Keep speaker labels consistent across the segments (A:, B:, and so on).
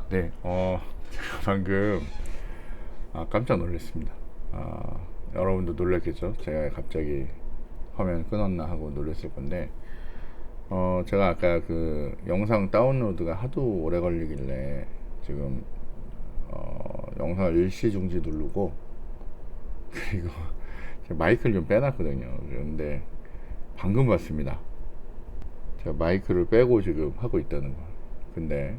A: 네. 제가 방금 깜짝 놀랐습니다. 여러분도 놀랐겠죠? 제가 갑자기 화면 끊었나 하고 놀랐을 건데, 제가 아까 그 영상 다운로드가 하도 오래 걸리길래 지금 영상을 일시 중지 누르고 그리고 마이크를 좀 빼놨거든요. 그런데 방금 봤습니다. 제가 마이크를 빼고 지금 하고 있다는 거. 근데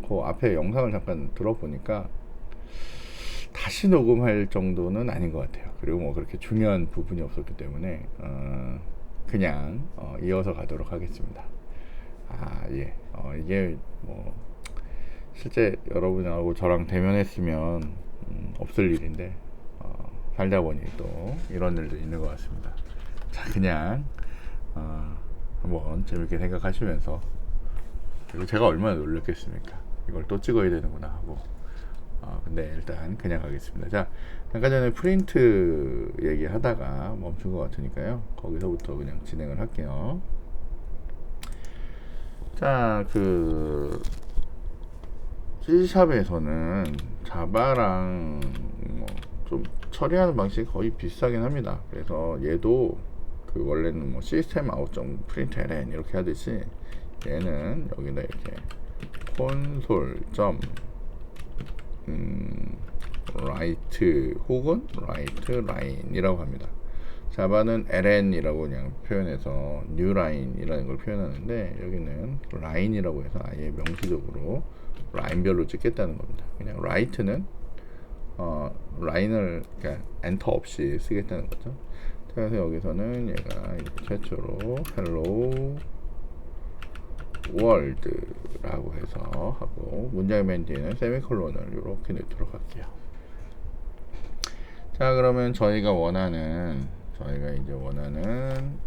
A: 그 앞에 영상을 잠깐 들어보니까 다시 녹음할 정도는 아닌 것 같아요. 그리고 뭐 그렇게 중요한 부분이 없었기 때문에 그냥 이어서 가도록 하겠습니다. 예. 이게 뭐 실제 여러분하고 저랑 대면했으면 없을 일인데 살다 보니 또 이런 일도 있는 것 같습니다. 자, 그냥 한번 재밌게 생각하시면서, 그리고 제가 얼마나 놀랐겠습니까? 이걸 또 찍어야 되는구나 하고. 근데 일단 그냥 가겠습니다. 자, 잠깐 전에 프린트 얘기하다가 멈춘 것 같으니까요. 거기서부터 그냥 진행을 할게요. 자, 그 C샵에서는 자바랑 뭐 좀 처리하는 방식이 거의 비슷하긴 합니다. 그래서 얘도 그 원래는 뭐 시스템 아웃 점 프린트 ln 이렇게 하듯이 얘는 여기다 이렇게 콘솔 점 라이트 혹은 라이트 라인이라고 합니다. 자바는 ln이라고 그냥 표현해서 new line이라는 걸 표현하는데, 여기는 라인이라고 해서 아예 명시적으로 라인별로 찍겠다는 겁니다. 그냥 라이트는 라인을 그냥 엔터 없이 쓰겠다는 거죠. 그래서 여기서는 얘가 이렇게 최초로 hello world라고 해서 하고, 문장의 맨 뒤에는 세미콜론을 이렇게 넣도록 할게요. 자, 그러면 저희가 이제 원하는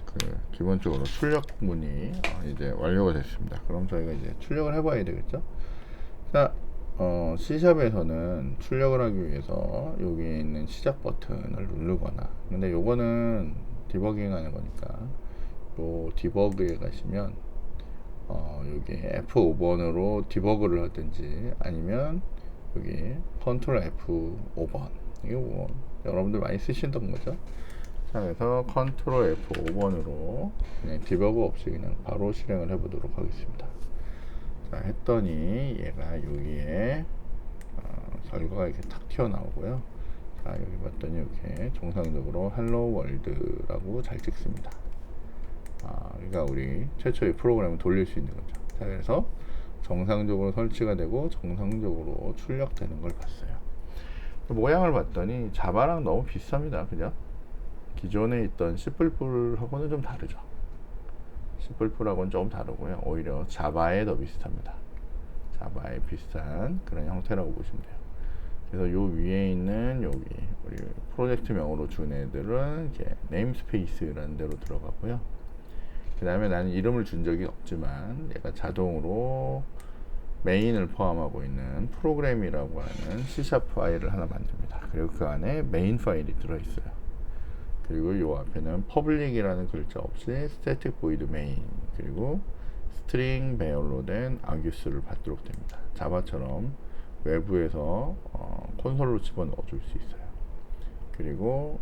A: 그 기본적으로 출력문이 이제 완료가 됐습니다. 그럼 저희가 이제 출력을 해봐야 되겠죠. 자, C샵에서는 출력을 하기 위해서 여기 있는 시작 버튼을 누르거나, 근데 요거는 디버깅 하는 거니까 요 디버그에 가시면 여기 F5번으로 디버그를 하든지, 아니면 여기 컨트롤 F5번, 이거 뭐 여러분들 많이 쓰시던 거죠. 자, 그래서 컨트롤 F5번으로 그냥 디버그 없이 그냥 바로 실행을 해보도록 하겠습니다. 자, 했더니 얘가 여기에 결과가 이렇게 탁 튀어나오고요. 자, 여기 봤더니 이렇게 정상적으로 헬로 월드라고 잘 찍습니다. 그러니까 우리 최초의 프로그램을 돌릴 수 있는 거죠. 자, 그래서 정상적으로 설치가 되고 정상적으로 출력되는 걸 봤어요. 모양을 봤더니 자바랑 너무 비슷합니다. 그죠? 기존에 있던 C++하고는 좀 다르죠. C++하고는 좀 다르고요. 오히려 자바에 더 비슷합니다. 자바에 비슷한 그런 형태라고 보시면 돼요. 그래서 요 위에 있는 여기 우리 프로젝트명으로 준 애들은 이렇게 네임스페이스라는 데로 들어가고요. 그 다음에 나는 이름을 준 적이 없지만 얘가 자동으로 메인을 포함하고 있는 프로그램이라고 하는 C# 파일을 하나 만듭니다. 그리고 그 안에 메인 파일이 들어있어요. 그리고 요 앞에는 public이라는 글자 없이 static void main, 그리고 string 배열로 된 argus를 받도록 됩니다. 자바처럼 외부에서 콘솔로 집어넣어 줄 수 있어요. 그리고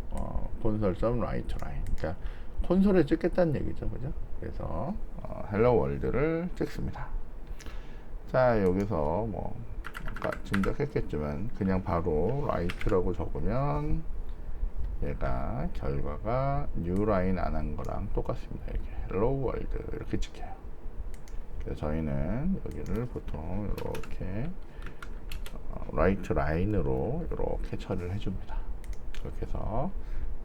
A: console.writeLine, 그러니까 콘솔에 찍겠다는 얘기죠, 그죠? 그래서 hello world를 찍습니다. 자, 여기서 뭐 아까 짐작했겠지만 그냥 바로 write라고 적으면 얘가 결과가 new line 안 한 거랑 똑같습니다. 이렇게 hello world 이렇게 찍혀요. 그래서 저희는 여기를 보통 이렇게 write line으로 이렇게 처리를 해줍니다. 그렇게 해서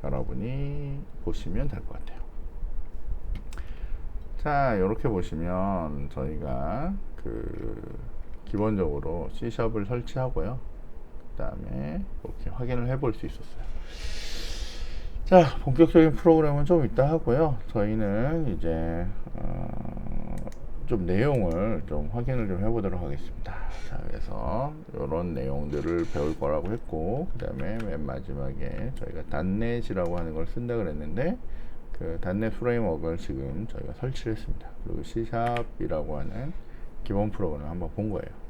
A: 여러분이 보시면 될 것 같아요. 자, 이렇게 보시면 저희가 그 기본적으로 C샵을 설치하고요. 그 다음에 이렇게 확인을 해볼 수 있었어요. 자, 본격적인 프로그램은 좀 이따 하고요. 저희는 이제 좀 내용을 좀 확인을 좀 해보도록 하겠습니다. 자, 그래서 이런 내용들을 배울 거라고 했고, 그 다음에 맨 마지막에 저희가 단넷이라고 하는 걸 쓴다 그랬는데, 그 .NET 프레임워크를 지금 저희가 설치를 했습니다. 그리고 C샵이라고 하는 기본 프로그램을 한번 본 거예요.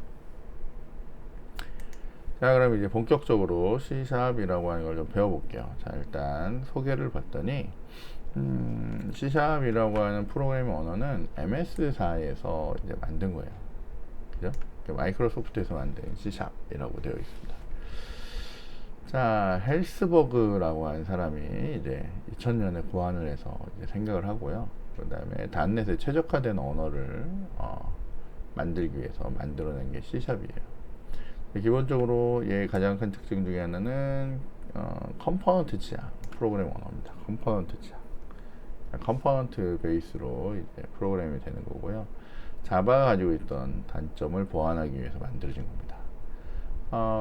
A: 자, 그럼 이제 본격적으로 C샵이라고 하는 걸 좀 배워볼게요. 자, 일단 소개를 봤더니 C샵이라고 하는 프로그래밍 언어는 MS4에서 이제 만든 거예요. 그죠? 마이크로소프트에서 만든 C샵이라고 되어 있습니다. 자, 헬스버그라고 하는 사람이 이제 2000년에 고안을 해서 이제 생각을 하고요. 그 다음에 .NET에 최적화된 언어를 만들기 위해서 만들어낸 게 C샵이에요. 기본적으로 얘의 가장 큰 특징 중에 하나는 컴포넌트 지향 프로그램 언어입니다. 컴포넌트 지향, 컴포넌트 베이스로 이제 프로그램이 되는 거고요. 자바가 가지고 있던 단점을 보완하기 위해서 만들어진 겁니다.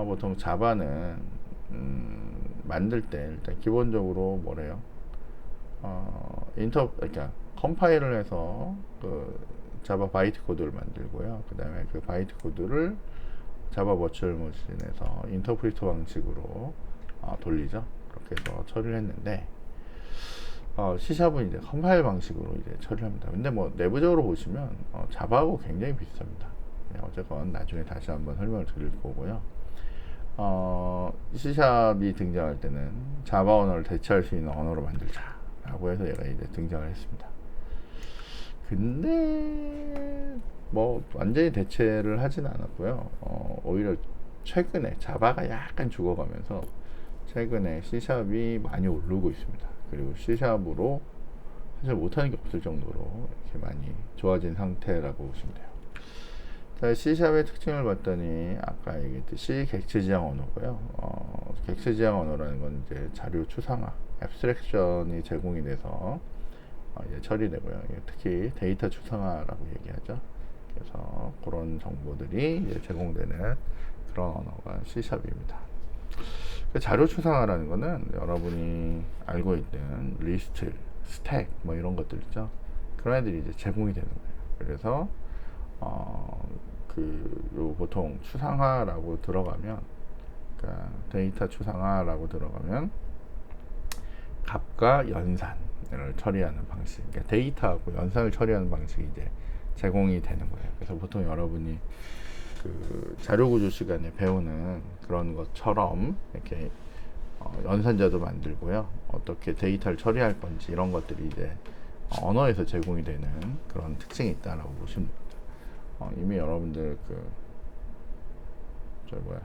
A: 보통 자바는 만들 때 일단 기본적으로 뭐래요? 그러니까 컴파일을 해서 그 자바 바이트 코드를 만들고요. 그 다음에 그 바이트 코드를 자바 버추얼 머신에서 인터프리터 방식으로 돌리죠. 그렇게 해서 처리를 했는데 C샵은 이제 컴파일 방식으로 이제 처리를 합니다. 근데 뭐 내부적으로 보시면 자바하고 굉장히 비슷합니다. 어쨌건 나중에 다시 한번 설명을 드릴 거고요. C샵이 등장할 때는 자바 언어를 대체할 수 있는 언어로 만들자 라고 해서 얘가 이제 등장을 했습니다. 근데 뭐 완전히 대체를 하진 않았고요. 오히려 최근에 자바가 약간 죽어가면서 최근에 C샵이 많이 오르고 있습니다. 그리고 C샵으로 사실 못하는 게 없을 정도로 이렇게 많이 좋아진 상태라고 보시면 돼요. 자, C샵의 특징을 봤더니 아까 얘기했듯이 객체 지향 언어고요. 객체 지향 언어라는 건 이제 자료 추상화, 앱스트랙션이 제공이 돼서 이제 처리되고요. 특히 데이터 추상화라고 얘기하죠. 그래서 그런 정보들이 이제 제공되는 그런 언어가 C샵입니다. 자료 추상화라는 거는 여러분이 알고 있는 리스트, 스택 뭐 이런 것들 있죠. 그런 애들이 이제 제공이 되는 거예요. 그래서 보통 추상화라고 들어가면, 그러니까 데이터 추상화라고 들어가면 값과 연산을 처리하는 방식, 그러니까 데이터하고 연산을 처리하는 방식이 이제 제공이 되는 거예요. 그래서 보통 여러분이 그 자료구조 시간에 배우는 그런 것처럼 이렇게 연산자도 만들고요. 어떻게 데이터를 처리할 건지 이런 것들이 이제 언어에서 제공이 되는 그런 특징이 있다라고 보시면 됩니다. 이미 여러분들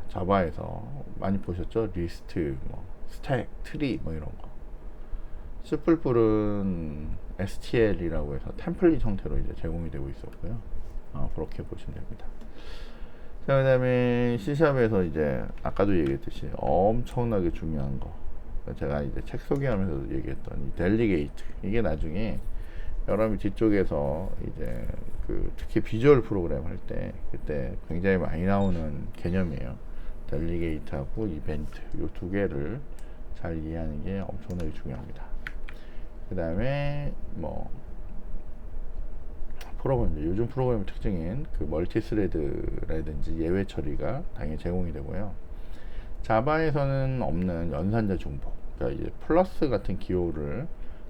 A: 자바에서 많이 보셨죠? 리스트, 뭐 스택, 트리 뭐 이런 거. C++은 STL이라고 해서 템플릿 형태로 이제 제공이 되고 있었고요. 그렇게 보시면 됩니다. 자, 그 다음에 C샵에서 이제 아까도 얘기했듯이 엄청나게 중요한 거, 제가 이제 책 소개하면서도 얘기했던 이 델리게이트, 이게 나중에 여러분이 뒤쪽에서 이제 특히 비주얼 프로그램 할 때 그때 굉장히 많이 나오는 개념이에요. 델리게이트하고 이벤트, 이 두 개를 잘 이해하는 게 엄청나게 중요합니다. 그 다음에 뭐 요즘 프로그램 특징인 그 멀티스레드라든지 예외 처리가 당연히 제공이 되고요. 자바에서는 없는 연산자 중복, 그러니까 이제 플러스 같은 기호를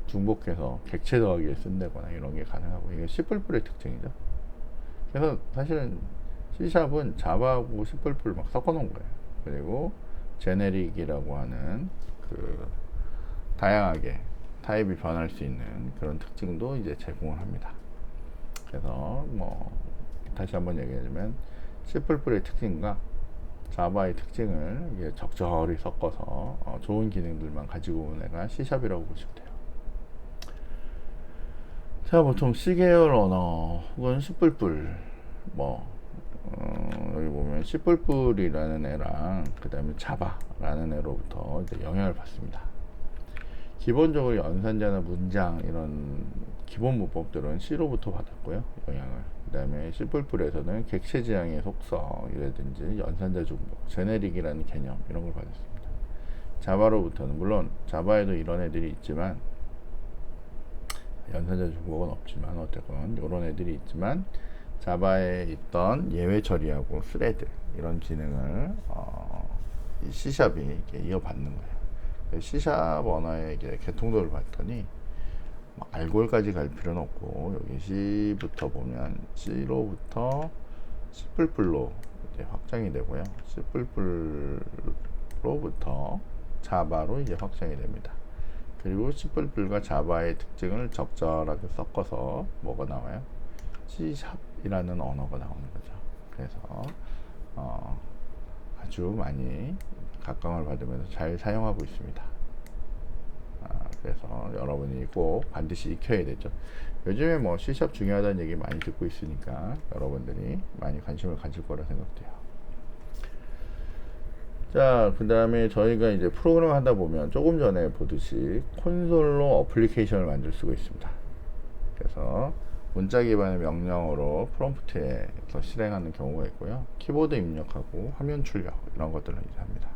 A: 중복해서 객체 더하기에 쓴다거나 이런 게 가능하고, 이게 C++의 특징이죠. 그래서 사실은 C샵은 자바하고 C++를 막 섞어 놓은 거예요. 그리고 제네릭이라고 하는 다양하게 타입이 변할 수 있는 그런 특징도 이제 제공을 합니다. 그래서 뭐 다시 한번 얘기하자면 C++의 특징과 자바의 특징을 이게 적절히 섞어서 좋은 기능들만 가지고 온 애가 C샵이라고 보시면 돼요. 자, 보통 C 계열 언어 혹은 C++, 여기 보면 C++이라는 애랑 그 다음에 자바라는 애로부터 이제 영향을 받습니다. 기본적으로 연산자나 문장 이런 기본 문법들은 C로부터 받았고요, 영향을. 그 다음에 C++에서는 객체 지향의 속성이라든지 연산자 중복, 제네릭이라는 개념 이런 걸 받았습니다. 자바로부터는 물론 자바에도 이런 애들이 있지만, 연산자 중복은 없지만 어쨌건 이런 애들이 있지만, 자바에 있던 예외 처리하고 스레드 이런 기능을 이 C샵이 이렇게 이어받는 거예요. C샵 언어의 개통도를 봤더니 뭐 알골까지 갈 필요는 없고 여기 C부터 보면 C로부터 C++로 이제 확장이 되고요. C++로부터 자바로 이제 확장이 됩니다. 그리고 C++과 자바의 특징을 적절하게 섞어서 뭐가 나와요? C샵이라는 언어가 나오는 거죠. 그래서 아주 많이 각광을 받으면서 잘 사용하고 있습니다. 그래서 여러분이 꼭 반드시 익혀야 되죠. 요즘에 뭐 C샵 중요하다는 얘기 많이 듣고 있으니까 여러분들이 많이 관심을 가질 거라 생각돼요. 자, 그 다음에 저희가 이제 프로그램 하다 보면 조금 전에 보듯이 콘솔로 어플리케이션을 만들 수가 있습니다. 그래서 문자 기반의 명령어로 프롬프트에서 실행하는 경우가 있고요. 키보드 입력하고 화면 출력 이런 것들을 이제 합니다.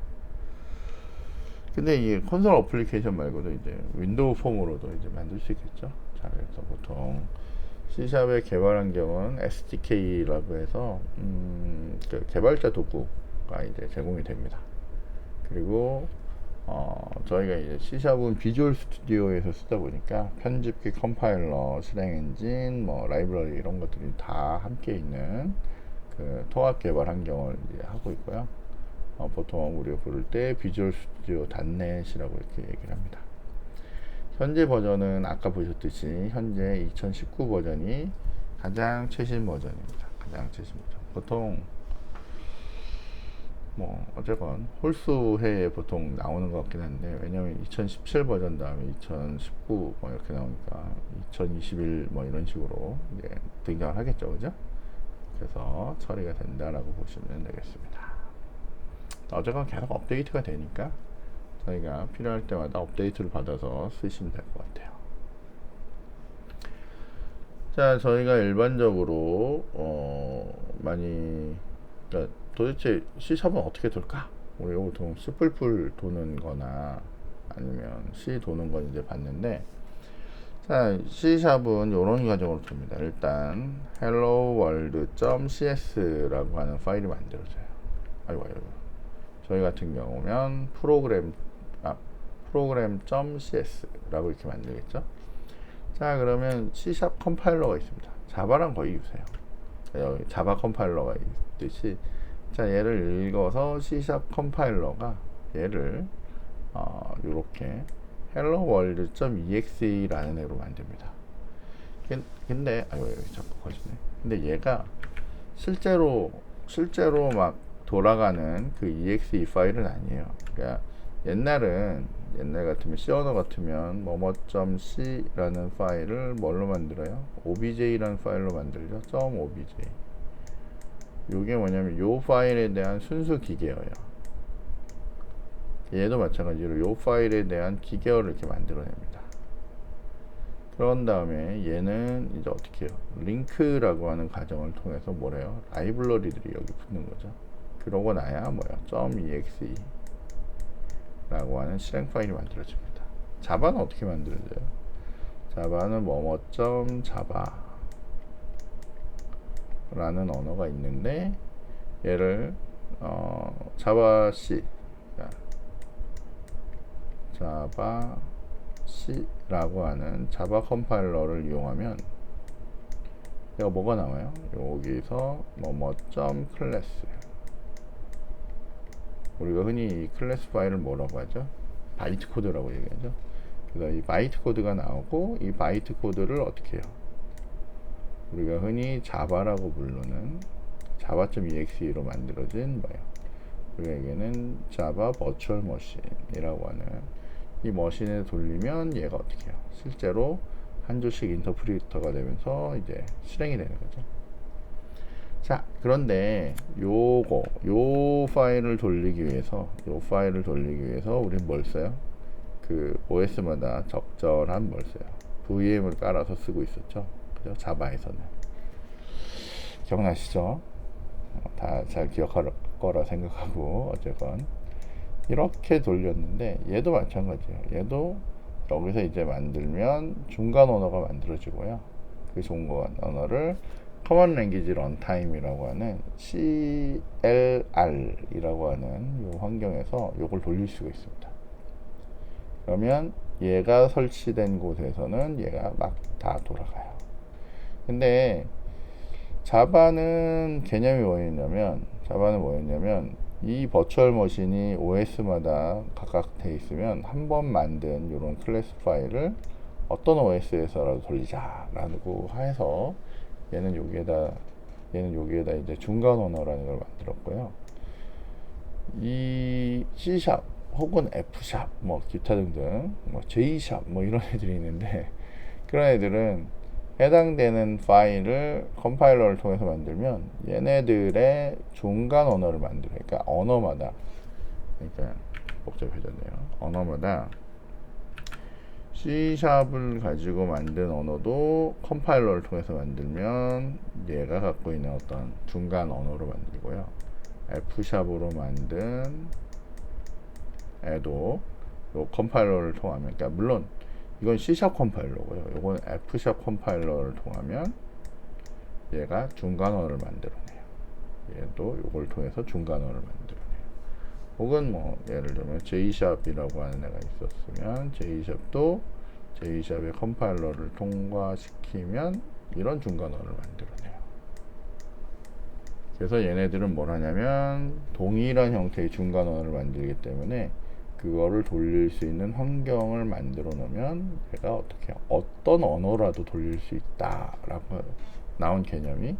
A: 근데 이 콘솔 어플리케이션 말고도 이제 윈도우 폼으로도 이제 만들 수 있겠죠. 자, 그래서 보통 C샵의 개발 환경은 SDK라고 해서 그 개발자 도구가 이제 제공이 됩니다. 그리고 저희가 이제 C샵은 비주얼 스튜디오에서 쓰다 보니까 편집기, 컴파일러, 실행 엔진, 뭐 라이브러리 이런 것들이 다 함께 있는 그 통합 개발 환경을 이제 하고 있고요. 보통 우리가 부를 때 비주얼 스튜디오 .NET이라고 이렇게 얘기를 합니다. 현재 버전은 아까 보셨듯이 현재 2019 버전이 가장 최신 버전입니다. 가장 최신 버전. 보통 뭐 어쨌건 홀수해에 보통 나오는 것 같긴 한데, 왜냐면 2017 버전 다음에 2019 뭐 이렇게 나오니까 2021 뭐 이런 식으로 이제 등장을 하겠죠, 그죠? 그래서 처리가 된다라고 보시면 되겠습니다. 어쨌건 계속 업데이트가 되니까 저희가 필요할 때마다 업데이트를 받아서 쓰시면 될 것 같아요. 자, 저희가 일반적으로 많이 그러니까 도대체 C샵은 어떻게 돌까? 우리가 보통 C++ 도는 거나 아니면 C 도는 건 이제 봤는데, 자, C샵은 이런 과정으로 돕니다. 일단 hello world.cs라고 하는 파일이 만들어져요. 아이고. 저희 같은 경우면 프로그램.cs라고 이렇게 만들겠죠. 자, 그러면 C샵 컴파일러가 있습니다. 자바랑 거의 유사해요. 여기 자바 컴파일러가 있듯이, 자, 얘를 읽어서 C샵 컴파일러가 얘를 이렇게 helloworld.exe라는 애로 만듭니다. 근데 여기 자꾸 커지네. 근데 얘가 실제로 막 돌아가는 그 exe 파일은 아니에요. 그러니까 옛날 같으면 C 언어 같으면 뭐뭐.c라는 파일을 뭘로 만들어요? obj라는 파일로 만들죠. .obj. 요게 뭐냐면 요 파일에 대한 순수 기계어예요. 얘도 마찬가지로 요 파일에 대한 기계어를 이렇게 만들어냅니다. 그런 다음에 얘는 이제 어떻게 해요? 링크라고 하는 과정을 통해서 뭐래요? 라이브러리들이 여기 붙는 거죠. 그러고 나야 .exe 라고 하는 실행 파일이 만들어집니다. 자바는 어떻게 만들어져요? 자바는 뭐뭐.java 라는 언어가 있는데, 얘를 자바 C 라고 하는 자바 컴파일러를 이용하면 얘가 뭐가 나와요? 여기서 뭐뭐.클래스, 우리가 흔히 이 클래스 파일을 뭐라고 하죠? 바이트 코드라고 얘기하죠. 그래서 이 바이트 코드가 나오고, 이 바이트 코드를 어떻게 해요? 우리가 흔히 자바라고 부르는 java.exe로 만들어진 우리에게는 자바 버추얼 머신이라고 하는 이 머신에 돌리면 얘가 어떻게 해요? 실제로 한 줄씩 인터프리터가 되면서 이제 실행이 되는 거죠. 자, 그런데 요 파일을 돌리기 위해서 우리는 뭘 써요? 그 OS마다 적절한 뭘 써요? VM을 깔아서 쓰고 있었죠. 그죠? 자바에서는. 기억나시죠? 다 잘 기억할 거라 생각하고, 어쨌건 이렇게 돌렸는데 얘도 마찬가지예요. 얘도 여기서 이제 만들면 중간 언어가 만들어지고요. 그 중간 언어를 커먼 랭귀지 런타임이라고 하는 CLR이라고 하는 이 환경에서 이걸 돌릴 수가 있습니다. 그러면 얘가 설치된 곳에서는 얘가 막 다 돌아가요. 근데 자바는 개념이 뭐였냐면 이 버추얼 머신이 OS마다 각각 돼 있으면 한 번 만든 이런 클래스 파일을 어떤 OS에서라도 돌리자라고 해서 얘는 여기에다 이제 중간 언어라는 걸 만들었고요. 이 C# 혹은 F# 뭐 기타 등등 뭐 J# 뭐 이런 애들이 있는데 그런 애들은 해당되는 파일을 컴파일러를 통해서 만들면 얘네들의 중간 언어를 만들어요. 그러니까 언어마다, 그러니까 복잡해졌네요. 언어마다 C샵을 가지고 만든 언어도 컴파일러를 통해서 만들면 얘가 갖고 있는 어떤 중간 언어로 만들고요. F샵으로 만든 애도 요 컴파일러를 통하면, 그러니까 물론 이건 C샵 컴파일러고요. 이건 F샵 컴파일러를 통하면 얘가 중간어를 만들어내요. 얘도 이걸 통해서 중간어를 만들어내요. 혹은 뭐 예를 들면 J샵이라고 하는 애가 있었으면 J샵도 J샵의 컴파일러를 통과시키면 이런 중간어를 만들어내요. 그래서 얘네들은 뭘 하냐면 동일한 형태의 중간어를 만들기 때문에 그거를 돌릴 수 있는 환경을 만들어 놓으면 얘가 어떤 언어라도 돌릴 수 있다라고 나온 개념이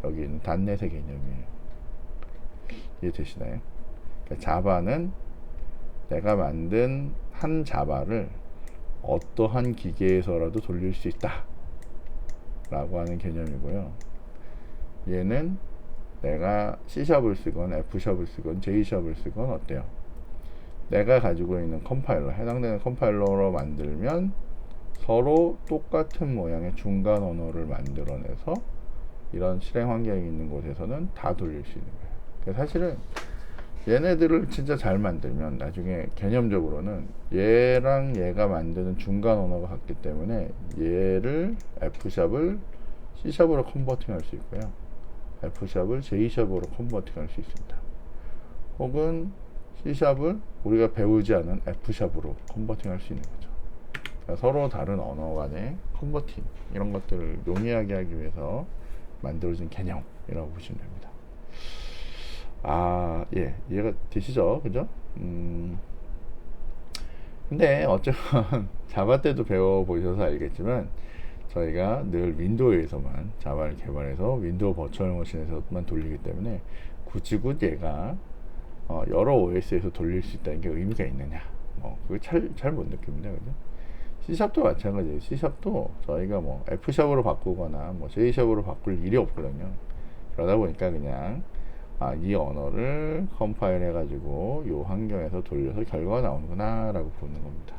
A: 여기 있는 단넷의 개념이에요. 이해되시나요? 그러니까 자바는 내가 만든 한 자바를 어떠한 기계에서라도 돌릴 수 있다 라고 하는 개념이고요. 얘는 내가 C샵을 쓰건 F샵을 쓰건 J샵을 쓰건 어때요? 내가 가지고 있는 컴파일러, 해당되는 컴파일러로 만들면 서로 똑같은 모양의 중간 언어를 만들어내서 이런 실행 환경이 있는 곳에서는 다 돌릴 수 있는 거예요. 그러니까 사실은 얘네들을 진짜 잘 만들면 나중에 개념적으로는 얘랑 얘가 만드는 중간 언어가 같기 때문에 얘를 F샵을 C샵으로 컨버팅할 수 있고요. F샵을 J샵으로 컨버팅할 수 있습니다. 혹은 C샵을 우리가 배우지 않은 F샵으로 컨버팅할 수 있는 거죠. 그러니까 서로 다른 언어 간의 컨버팅 이런 것들을 용이하게 하기 위해서 만들어진 개념이라고 보시면 됩니다. 예, 이해가 되시죠? 그죠? 근데 어쨌건 자바 때도 배워보셔서 알겠지만 저희가 늘 윈도우에서만 자바를 개발해서 윈도우 버추얼 머신에서만 돌리기 때문에 굳이 얘가 여러 OS에서 돌릴 수 있다는 게 의미가 있느냐, 그걸 잘 못 느낍니다. 그죠? C샵도 마찬가지예요. C샵도 저희가 뭐 F샵으로 바꾸거나 뭐 J샵으로 바꿀 일이 없거든요. 그러다 보니까 그냥 이 언어를 컴파일 해가지고 이 환경에서 돌려서 결과가 나오는구나 라고 보는 겁니다.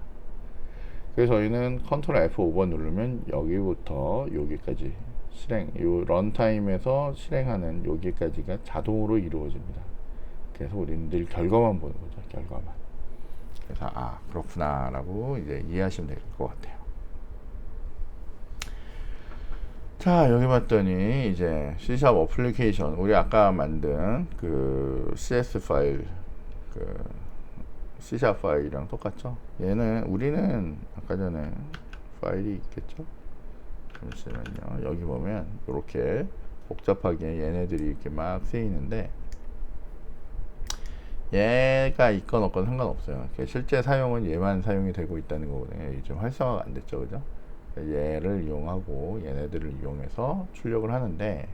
A: 그래서 저희는 컨트롤 F5번 누르면 여기부터 여기까지 이 런타임에서 실행하는 여기까지가 자동으로 이루어집니다. 그래서 우리는 늘 결과만 보는 거죠. 결과만. 그래서 그렇구나 라고 이제 이해하시면 될 것 같아요. 자, 여기 봤더니 이제 C샵 어플리케이션, 우리 아까 만든 그 CS 파일, 그 C샵 파일이랑 똑같죠? 우리는 아까 전에 파일이 있겠죠? 잠시만요. 여기 보면 이렇게 복잡하게 얘네들이 이렇게 막 쓰이는데 얘가 있건 없건 상관없어요. 실제 사용은 얘만 사용이 되고 있다는 거거든요. 이게 좀 활성화가 안 됐죠, 그죠? 얘를 이용하고 얘네들을 이용해서 출력을 하는데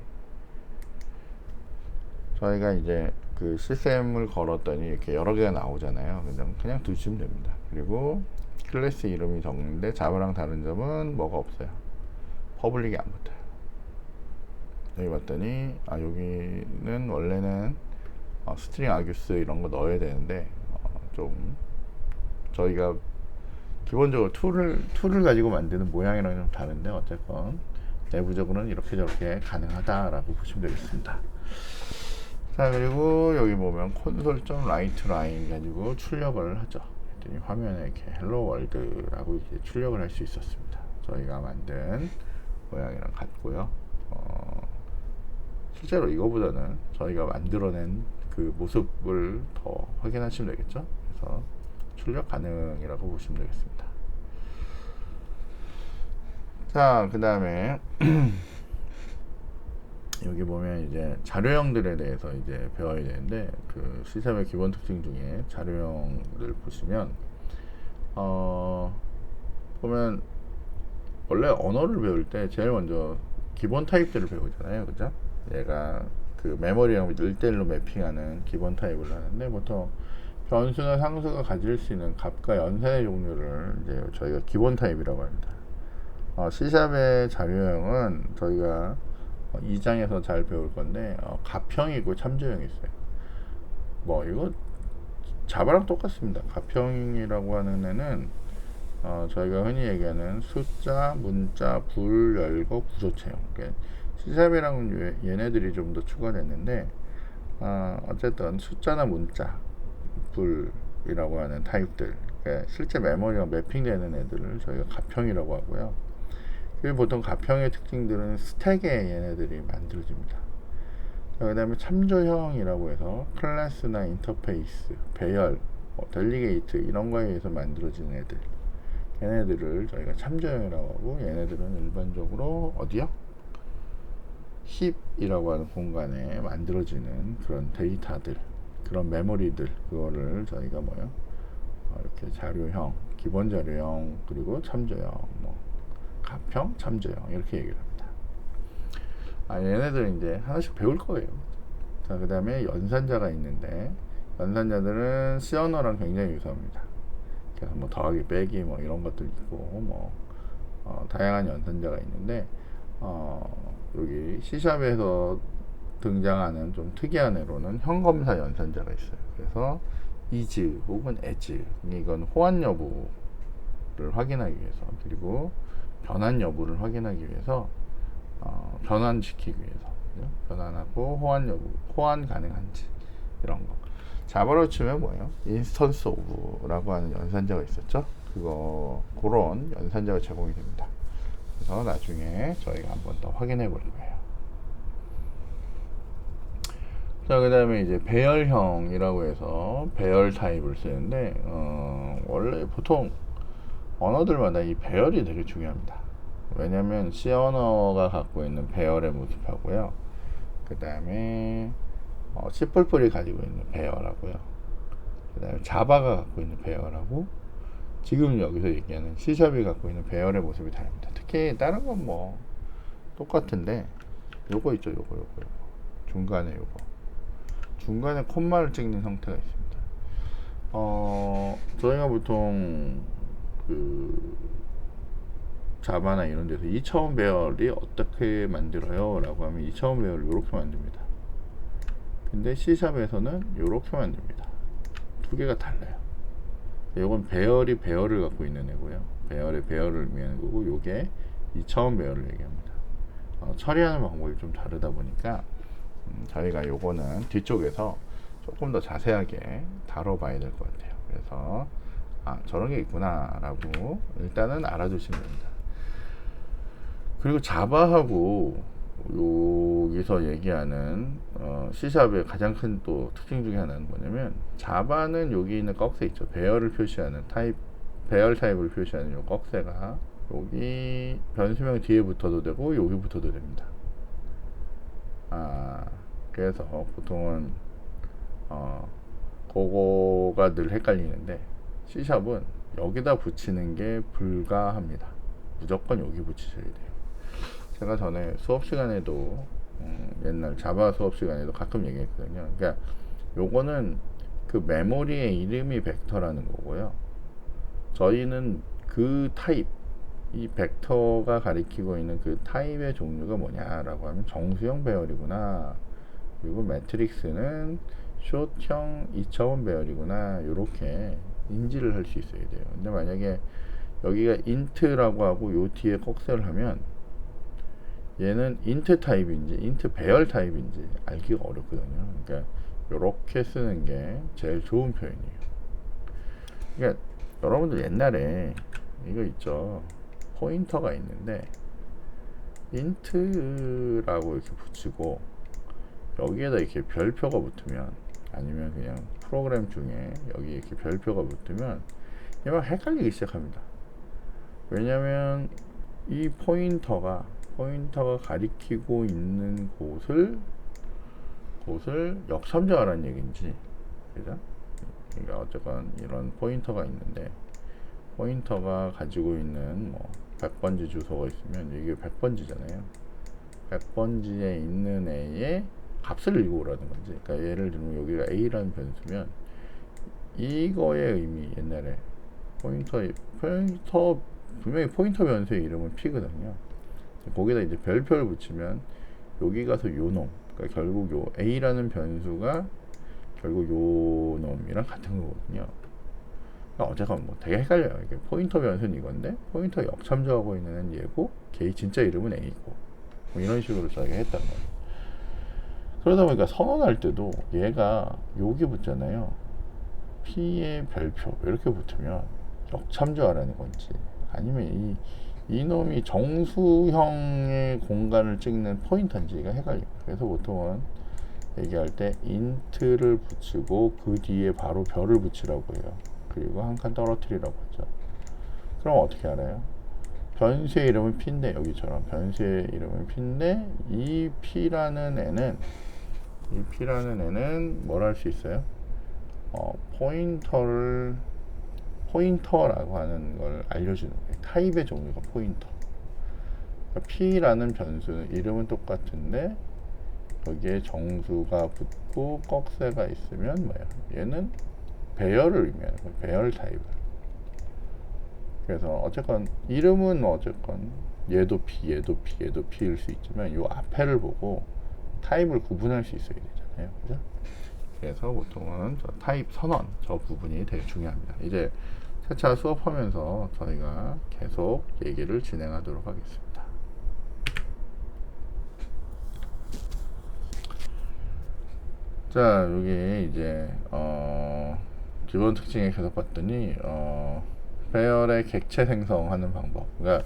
A: 저희가 이제 그 시스템을 걸었더니 이렇게 여러 개가 나오잖아요. 그냥 두시면 됩니다. 그리고 클래스 이름이 적는데 자바랑 다른 점은 뭐가 없어요. 퍼블릭이 안 붙어요. 여기 봤더니 여기는 원래는 스트링 아규스 이런 거 넣어야 되는데 좀 저희가 기본적으로 툴을 가지고 만드는 모양이랑 좀 다른데 어쨌건 내부적으로는 이렇게 저렇게 가능하다라고 보시면 되겠습니다. 자, 그리고 여기 보면 콘솔.라이트 라인 가지고 출력을 하죠. 그랬더니 화면에 이렇게 헬로 월드라고 이렇게 출력을 할 수 있었습니다. 저희가 만든 모양이랑 같고요. 실제로 이거보다는 저희가 만들어낸 그 모습을 더 확인하시면 되겠죠. 그래서 출력 가능이라고 보시면 되겠습니다. 자, 그 다음에 여기 보면 이제 자료형들에 대해서 이제 배워야 되는데, 그 C샵의 기본 특징 중에 자료형을 보시면 보면 원래 언어를 배울 때 제일 먼저 기본 타입들을 배우잖아요, 그죠? 얘가 그 메모리랑 1대1로 매핑하는 기본 타입을 하는데, 보통 변수나 상수가 가질 수 있는 값과 연산의 종류를 이제 저희가 기본 타입이라고 합니다. C샵의 자료형은 저희가 2장에서 잘 배울 건데, 가평이고 참조형이 있어요. 뭐 이거 자바랑 똑같습니다. 가평이라고 하는 애는 저희가 흔히 얘기하는 숫자, 문자, 불, 열거, 구조체형. 그러니까 C샵이랑은 얘네들이 좀 더 추가됐는데, 어쨌든 숫자나 문자, 불이라고 하는 타입들, 그러니까 실제 메모리가 매핑되는 애들을 저희가 가평이라고 하고요. 그리고 보통 가평의 특징들은 스택에 얘네들이 만들어집니다. 그 다음에 참조형이라고 해서 클래스나 인터페이스, 배열, 델리게이트 이런 거에 의해서 만들어지는 애들, 얘네들을 저희가 참조형이라고 하고, 얘네들은 일반적으로 어디요? 힙이라고 하는 공간에 만들어지는 그런 데이터들, 그런 메모리들, 그거를 저희가 뭐요? 이렇게 자료형, 기본 자료형, 그리고 참조형, 뭐 가평, 참조형 이렇게 얘기를 합니다. 얘네들은 이제 하나씩 배울 거예요. 자, 그 다음에 연산자가 있는데, 연산자들은 C 언어랑 굉장히 유사합니다. 그래서 뭐 더하기, 빼기, 뭐 이런 것들 있고, 뭐 다양한 연산자가 있는데, 여기 C샵에서 등장하는 좀 특이한 애로는 현검사 연산자가 있어요. 그래서 is 혹은 as, 이건 호환 여부를 확인하기 위해서, 그리고 변환 여부를 확인하기 위해서, 변환시키기 위해서, 변환하고 호환 여부, 호환 가능한지 이런 거. 자바로 치면 뭐예요? 인스턴스 오브라고 하는 연산자가 있었죠. 그런 연산자가 제공이 됩니다. 그래서 나중에 저희가 한번 더 확인해 볼 거예요. 자, 그 다음에 이제 배열형이라고 해서 배열 타입을 쓰는데, 원래 보통 언어들마다 이 배열이 되게 중요합니다. 왜냐면 C 언어가 갖고 있는 배열의 모습하고요, 그 다음에 C++이 가지고 있는 배열하고요, 그 다음에 자바가 갖고 있는 배열하고, 지금 여기서 얘기하는 C샵이 갖고 있는 배열의 모습이 다릅니다. 특히 다른 건 뭐 똑같은데, 요거 있죠, 요거 중간에 중간에 콤마를 찍는 형태가 있습니다. 저희가 보통 그 자바나 이런 데서 2차원 배열이 어떻게 만들어요? 라고 하면 2차원 배열을 이렇게 만듭니다. 근데 C샵에서는 이렇게 만듭니다. 두 개가 달라요. 이건 배열이 배열을 갖고 있는 애고요. 배열의 배열을 의미하는 거고, 요게 2차원 배열을 얘기합니다. 처리하는 방법이 좀 다르다 보니까 저희가 요거는 뒤쪽에서 조금 더 자세하게 다뤄봐야 될 것 같아요. 그래서 저런 게 있구나 라고 일단은 알아두시면 됩니다. 그리고 자바하고 여기서 얘기하는 C샵의 가장 큰 또 특징 중에 하나는 뭐냐면, 자바는 여기 있는 꺽쇠 있죠, 배열을 표시하는 타입, 배열 타입을 표시하는 요 꺽쇠가 여기 변수명 뒤에 붙어도 되고 여기 붙어도 됩니다. 그래서 보통은 그거가 늘 헷갈리는데, C샵은 여기다 붙이는 게 불가합니다. 무조건 여기 붙이셔야 돼요. 제가 전에 수업 시간에도 옛날 자바 수업 시간에도 가끔 얘기했거든요. 그러니까 요거는 그 메모리의 이름이 벡터라는 거고요, 저희는 그 타입, 이 벡터가 가리키고 있는 그 타입의 종류가 뭐냐라고 하면 정수형 배열이구나, 그리고 매트릭스는 숏형 2차원 배열이구나, 이렇게 인지를 할 수 있어야 돼요. 근데 만약에 여기가 int라고 하고 요 뒤에 꺽쇠를 하면 얘는 int 타입인지 int 배열 타입인지 알기가 어렵거든요. 그러니까 이렇게 쓰는 게 제일 좋은 표현이에요. 그러니까 여러분들 옛날에 이거 있죠, 포인터가 있는데 int라고 이렇게 붙이고 여기에다 이렇게 별표가 붙으면, 아니면 그냥 프로그램 중에 여기 이렇게 별표가 붙으면 얘가 헷갈리기 시작합니다. 왜냐면 이 포인터가 가리키고 있는 곳을 역삼정하라는 얘기인지, 그죠? 그러니까 어쨌건 이런 포인터가 있는데, 포인터가 가지고 있는 뭐 100번지 주소가 있으면 이게 100번지잖아요. 100번지에 있는 애의 값을 읽어오라는 건지. 그러니까 예를 들면 여기가 A라는 변수면 이거의 의미, 옛날에 포인터 분명히 포인터 변수의 이름은 P거든요. 거기다 이제 별표를 붙이면 여기 가서 요 놈, 그러니까 결국 요 A라는 변수가 결국 요 놈이랑 같은 거거든요. 그러니까 어쨌건 뭐 되게 헷갈려요. 이게 포인터 변수는 이건데 포인터 역참조하고 있는 애는 얘고 걔 진짜 이름은 A고, 뭐 이런 식으로 저희가 했단 말이에요. 그러다 보니까 선언할 때도 얘가 여기 붙잖아요. P의 별표 이렇게 붙으면 역참조하라는 건지, 아니면 이놈이 정수형의 공간을 찍는 포인터인지가 헷갈려요. 그래서 보통은 얘기할 때 int를 붙이고 그 뒤에 바로 별을 붙이라고 해요. 그리고 한 칸 떨어뜨리라고 하죠. 그럼 어떻게 알아요? 변수의 이름은 P인데, 여기처럼 변수의 이름은 P인데 이 P라는 애는 뭘 할 수 있어요? 포인터라고 하는 걸 알려주는 거예요. 타입의 종류가 포인터. 그러니까 P라는 변수는 이름은 똑같은데 여기에 정수가 붙고 꺽쇠가 있으면 뭐야? 얘는 배열을 의미하는 거예요. 배열 타입을. 그래서 어쨌건 이름은 어쨌건 얘도 P일 수 있지만 요 앞에를 보고 타입을 구분할 수 있어야 되잖아요. 그죠? 그래서 보통은 저 타입 선언, 저 부분이 되게 중요합니다. 이제 차차 수업하면서 저희가 계속 얘기를 진행하도록 하겠습니다. 자, 여기 이제 기본 특징에 계속 봤더니 배열의 객체 생성하는 방법. 그러니까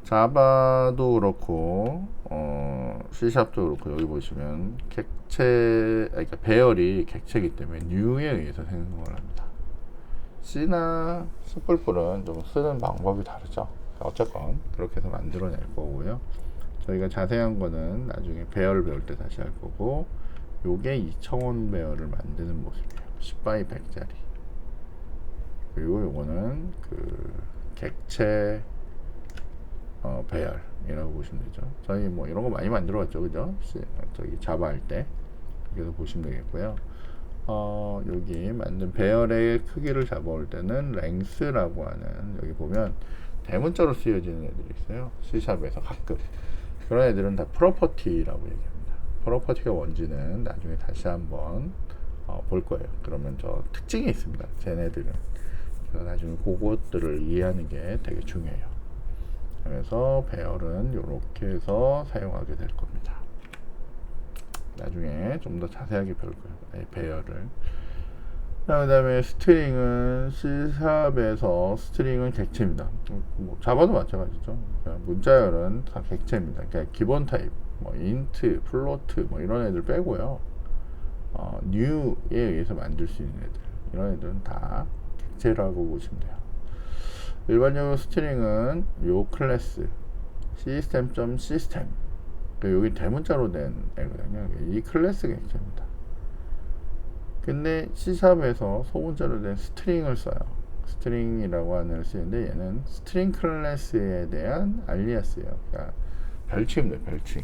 A: 자바도 그렇고 C샵도 그렇고 여기 보시면 그러니까 배열이 객체이기 때문에 new에 의해서 생성을 합니다. C나 C++은 좀 쓰는 방법이 다르죠. 어쨌건 그렇게 해서 만들어낼 거고요. 저희가 자세한 거는 나중에 배열 배울 때 다시 할 거고, 요게 2차원 배열을 만드는 모습이에요. 10x100짜리. 그리고 요거는 그 객체 배열이라고 보시면 되죠. 저희 뭐 이런 거 많이 만들어 왔죠, 그죠? 저기 자바 할 때. 그래서 보시면 되겠고요. 여기 만든 배열의 크기를 잡아올 때는 length라고 하는, 여기 보면 대문자로 쓰여지는 애들이 있어요. C샵에서 가끔. 그런 애들은 다 프로퍼티라고 얘기합니다. 프로퍼티가 뭔지는 나중에 다시 한번 볼 거예요. 그러면 저 특징이 있습니다. 쟤네들은. 그래서 나중에 그것들을 이해하는 게 되게 중요해요. 그래서 배열은 이렇게 해서 사용하게 될 겁니다. 나중에 좀 더 자세하게 배울 거예요. 배열을. 그 다음에 스트링은 C샵에서 스트링은 객체입니다. 뭐 자바도 마찬가지죠. 그러니까 문자열은 다 객체입니다. 그러니까 기본 타입, 뭐 int, 플로트 뭐 이런 애들 빼고요. new에 의해서 만들 수 있는 애들, 이런 애들은 다 객체라고 보시면 돼요. 일반적으로 스트링은 요 클래스 system.system, 여기 대문자로 된 애거든요. 이 클래스가 객체입니다. 근데 C샵에서 소문자로 된 스트링을 써요. 스트링이라고 하는 애를 쓰는데 얘는 스트링 클래스에 대한 알리아스예요. 그러니까 별칭입니다. 별칭.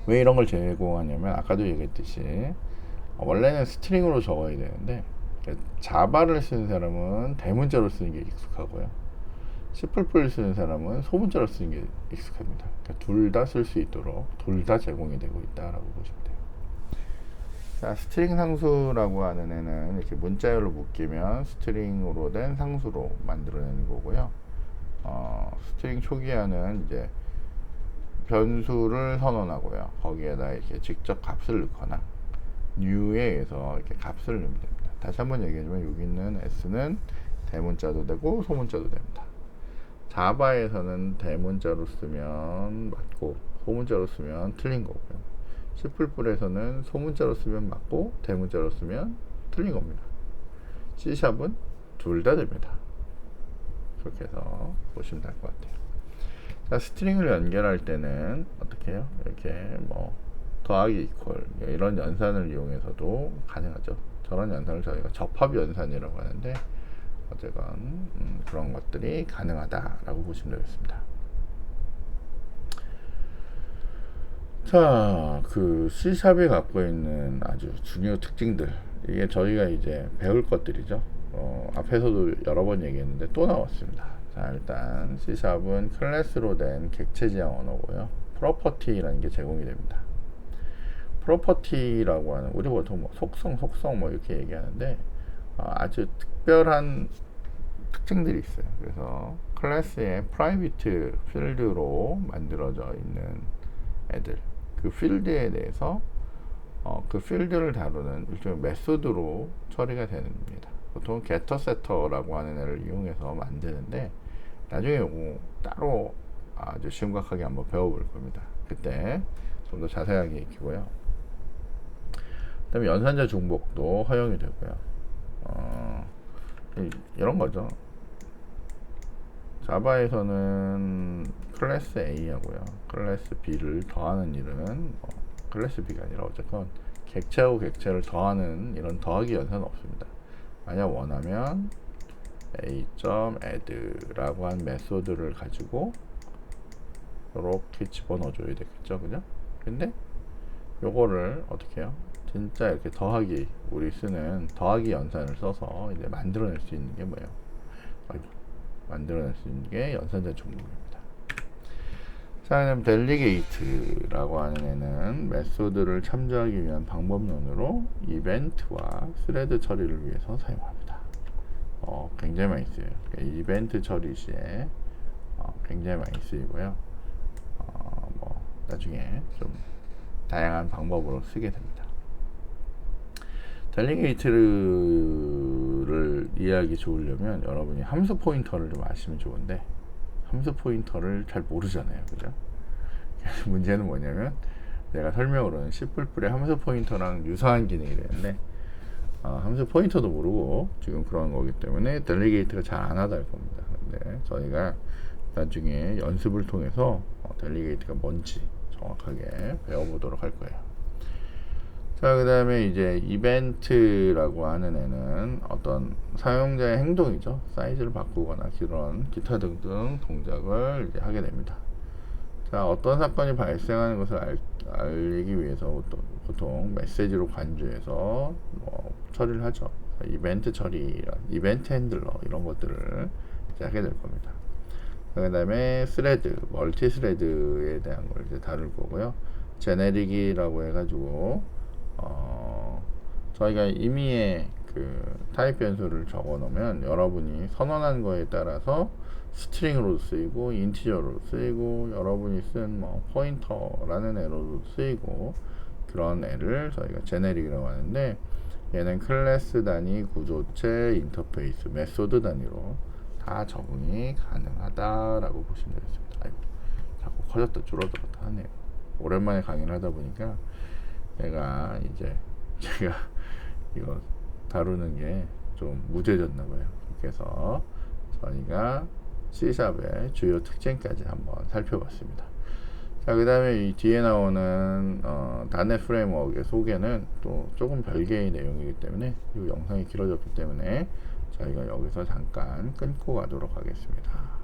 A: 왜 이런 걸 제공하냐면 아까도 얘기했듯이 원래는 스트링으로 적어야 되는데 자바를 쓰는 사람은 대문자로 쓰는 게 익숙하고요. C++ 쓰는 사람은 소문자로 쓰는 게 익숙합니다. 그러니까 둘 다 쓸 수 있도록 둘 다 제공이 되고 있다라고 보시면 돼요. 자, 스트링 상수라고 하는 애는 이렇게 문자열로 묶이면 스트링으로 된 상수로 만들어내는 거고요. 스트링 초기화는 이제 변수를 선언하고요. 거기에다 이렇게 직접 값을 넣거나 new에 의해서 이렇게 값을 넣으면 됩니다. 다시 한번 얘기하지만 여기 있는 s는 대문자도 되고 소문자도 됩니다. 자바에서는 대문자로 쓰면 맞고 소문자로 쓰면 틀린 거고요. C++에서는 소문자로 쓰면 맞고 대문자로 쓰면 틀린 겁니다. C샵은 둘 다 됩니다. 그렇게 해서 보시면 될 것 같아요. 자, 스트링을 연결할 때는 어떻게 해요? 이렇게 뭐 더하기 이퀄 이런 연산을 이용해서도 가능하죠. 저런 연산을 저희가 접합 연산이라고 하는데 어쨌건 그런 것들이 가능하다라고 보시면 되겠습니다. 자, 그 C샵이 갖고 있는 아주 중요 특징들, 이게 저희가 이제 배울 것들이죠. 앞에서도 여러 번 얘기했는데 또 나왔습니다. 자, 일단 C샵은 클래스로 된 객체 지향 언어고요. 프로퍼티라는 게 제공이 됩니다. 프로퍼티라고 하는, 우리 보통 뭐 속성 뭐 이렇게 얘기하는데 아주 특별한 특징들이 있어요. 그래서 클래스의 프라이빗 필드로 만들어져 있는 애들, 그 필드에 대해서 그 필드를 다루는 일종의 메소드로 처리가 됩니다. 보통 getter setter라고 하는 애를 이용해서 만드는데 나중에 요거 따로 아주 심각하게 한번 배워볼 겁니다. 그때 좀 더 자세하게 익히고요. 그 다음에 연산자 중복도 허용이 되고요. 이런 거죠. 자바에서는 클래스 A하고요 클래스 B를 더하는 일은 클래스 B가 아니라 어쨌건 객체하고 객체를 더하는 이런 더하기 연산은 없습니다. 만약 원하면 a.add라고 한 메소드를 가지고 이렇게 집어넣어줘야 되겠죠, 그죠? 근데 요거를 어떻게 해요? 진짜 이렇게 더하기, 우리 쓰는 더하기 연산을 써서 이제 만들어낼 수 있는 게 뭐예요? 만들어낼 수 있는 게 연산자 중복입니다. 자, 그럼 델리게이트라고 하는 애는 메소드를 참조하기 위한 방법론으로 이벤트와 스레드 처리를 위해서 사용합니다. 굉장히 많이 쓰여요. 이벤트 처리 시에 굉장히 많이 쓰이고요. 뭐 나중에 좀 다양한 방법으로 쓰게 됩니다. 델리게이트를 이해하기 좋으려면 여러분이 함수 포인터를 좀 아시면 좋은데 함수 포인터를 잘 모르잖아요, 그죠? 문제는 뭐냐면 내가 설명으로는 C++의 함수 포인터랑 유사한 기능이 되는데 함수 포인터도 모르고 지금 그런 거기 때문에 델리게이트가 잘 안 하다 할 겁니다. 근데 저희가 나중에 연습을 통해서 델리게이트가 뭔지 정확하게 배워보도록 할 거예요. 자, 그 다음에 이제 이벤트라고 하는 애는 어떤 사용자의 행동이죠. 사이즈를 바꾸거나 그런 기타 등등 동작을 이제 하게 됩니다. 자, 어떤 사건이 발생하는 것을 알리기 위해서 보통 메시지로 간주해서 처리를 하죠. 이벤트 처리, 이벤트 핸들러 이런 것들을 이제 하게 될 겁니다. 그 다음에 스레드, 멀티 스레드에 대한 걸 이제 다룰 거고요. 제네릭이라고 해가지고 저희가 임의의 그 타입 변수를 적어 놓으면 여러분이 선언한 거에 따라서 스트링으로 쓰이고 인티저로 쓰이고 여러분이 쓴 뭐 포인터라는 애로도 쓰이고 그런 애를 저희가 제네릭이라고 하는데 얘는 클래스 단위, 구조체, 인터페이스, 메소드 단위로 다 적응이 가능하다라고 보시면 되겠습니다. 아이고, 자꾸 커졌다 줄어들었다 하네요. 오랜만에 강의를 하다 보니까 제가 이거 다루는 게 좀 무뎌졌나 봐요. 그래서 저희가 C샵의 주요 특징까지 한번 살펴봤습니다. 자, 그 다음에 이 뒤에 나오는 .NET 프레임워크의 소개는 또 조금 별개의 내용이기 때문에 이 영상이 길어졌기 때문에 저희가 여기서 잠깐 끊고 가도록 하겠습니다.